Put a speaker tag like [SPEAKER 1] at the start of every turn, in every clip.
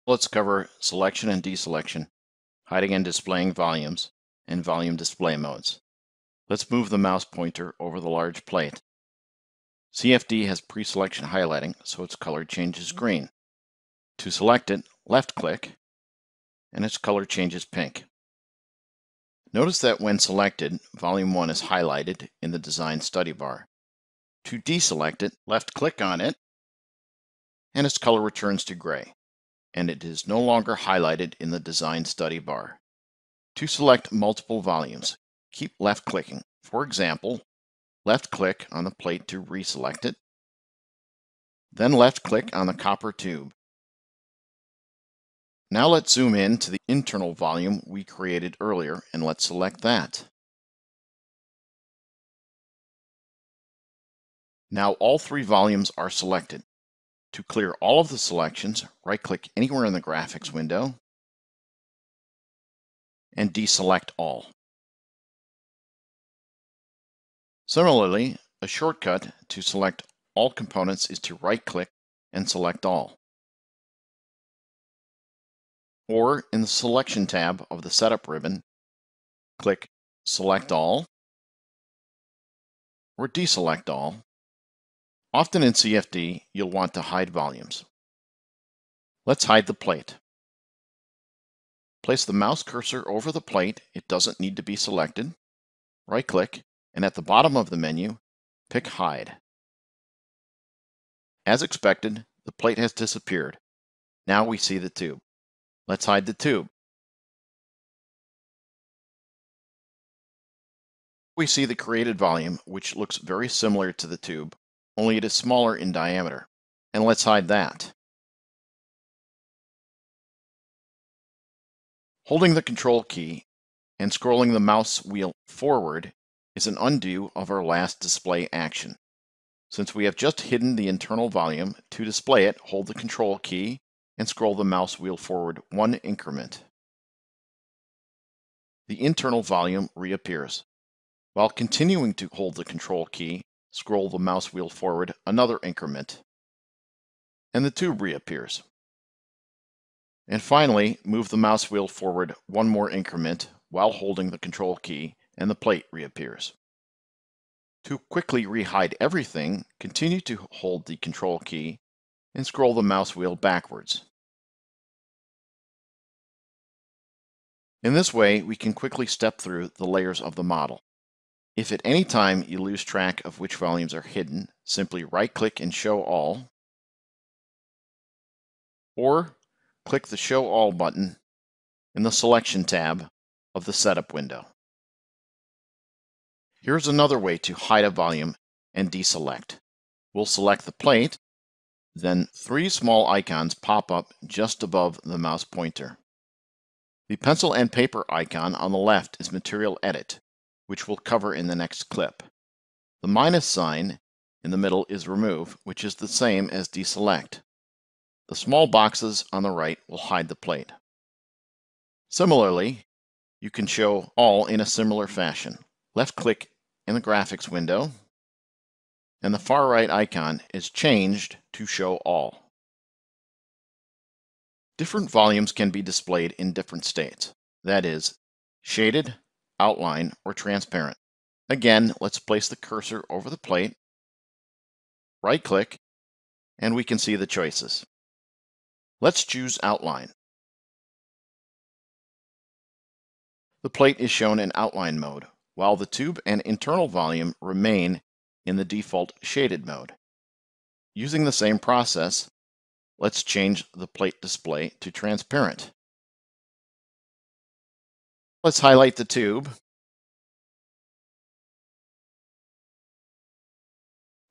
[SPEAKER 1] Let's cover selection and deselection, hiding and displaying volumes, and volume display modes. Let's move the mouse pointer over the large plate. CFD has pre-selection highlighting, so its color changes green. To select it, left-click, and its color changes pink. Notice that when selected, Volume 1 is highlighted in the Design Study bar. To deselect it, left-click on it, and its color returns to gray, and it is no longer highlighted in the Design Study bar. To select multiple volumes, keep left-clicking. For example, left-click on the plate to reselect it, then left-click on the copper tube. Now let's zoom in to the internal volume we created earlier, and let's select that. Now all three volumes are selected. To clear all of the selections, right-click anywhere in the graphics window and deselect all. Similarly, a shortcut to select all components is to right-click and select all. Or in the Selection tab of the Setup ribbon, click Select All or Deselect All. Often in CFD, you'll want to hide volumes. Let's hide the plate. Place the mouse cursor over the plate. It doesn't need to be selected. Right-click, and at the bottom of the menu, pick Hide. As expected, the plate has disappeared. Now we see the tube. Let's hide the tube. We see the created volume, which looks very similar to the tube, only it is smaller in diameter. And let's hide that. Holding the Control key and scrolling the mouse wheel forward is an undo of our last display action. Since we have just hidden the internal volume, to display it, hold the Control key and scroll the mouse wheel forward one increment. The internal volume reappears. While continuing to hold the Control key, scroll the mouse wheel forward another increment, and the tube reappears. And finally, move the mouse wheel forward one more increment while holding the Control key, and the plate reappears. To quickly rehide everything, continue to hold the Control key and scroll the mouse wheel backwards. In this way, we can quickly step through the layers of the model. If at any time you lose track of which volumes are hidden, simply right-click and Show All, or click the Show All button in the Selection tab of the Setup window. Here's another way to hide a volume and deselect. We'll select the plate, then three small icons pop up just above the mouse pointer. The pencil and paper icon on the left is Material Edit, which we'll cover in the next clip. The minus sign in the middle is Remove, which is the same as Deselect. The small boxes on the right will hide the plate. Similarly, you can show all in a similar fashion. Left-click in the graphics window, and the far right icon is changed to Show All. Different volumes can be displayed in different states, that is, shaded, outline, or transparent. Again, let's place the cursor over the plate, right-click, and we can see the choices. Let's choose Outline. The plate is shown in outline mode, while the tube and internal volume remain in the default shaded mode. Using the same process, let's change the plate display to transparent. Let's highlight the tube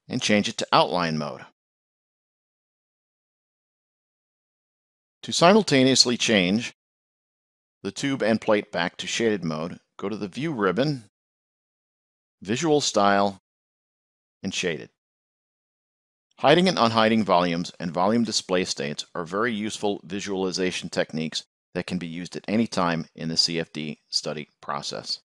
[SPEAKER 1] and change it to outline mode. To simultaneously change the tube and plate back to shaded mode, go to the View ribbon, Visual Style, and Shaded. Hiding and unhiding volumes and volume display states are very useful visualization techniques that can be used at any time in the CFD study process.